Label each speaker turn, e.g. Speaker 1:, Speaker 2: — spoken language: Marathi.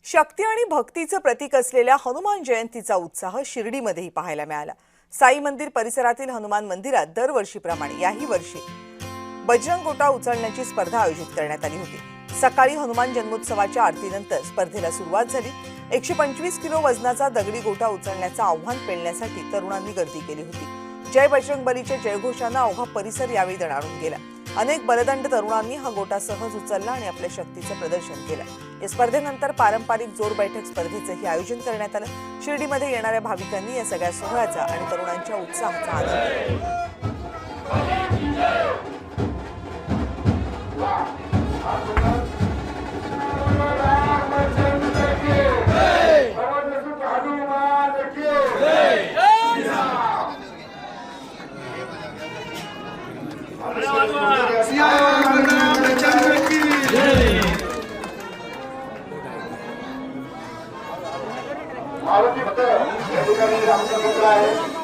Speaker 1: शक्ती आणि भक्तीचं प्रतीक असलेल्या हनुमान जयंतीचा उत्साह शिर्डीमध्येही पाहायला मिळाला। साई मंदिर परिसरातील हनुमान मंदिरात दरवर्षीप्रमाणे याही वर्षी बजरंग गोटा उचलण्याची स्पर्धा आयोजित करण्यात आली होती। सकाळी हनुमान जन्मोत्सवाच्या आरतीनंतर स्पर्धेला सुरुवात झाली। 125 किलो वजनाचा दगडी गोटा उचलण्याचं आव्हान पेलण्यासाठी तरुणांनी गर्दी केली होती। जय बजरंगबलीच्या जयघोषानं अवघा परिसर यावेळी दणाणून गेला। अनेक बलदंड तरुणांनी हा गोटा सहज उचलला आणि आपल्या शक्तीचं प्रदर्शन केलं। या स्पर्धेनंतर पारंपरिक जोर बैठक स्पर्धेचंही आयोजन करण्यात आलं। शिर्डीमध्ये येणाऱ्या भाविकांनी या सगळ्या सोहळ्याचा आणि तरुणांच्या उत्साहाचा आनंद घेतला।
Speaker 2: मारुती भक्त या ठिकाणी आमचा मित्र आहे।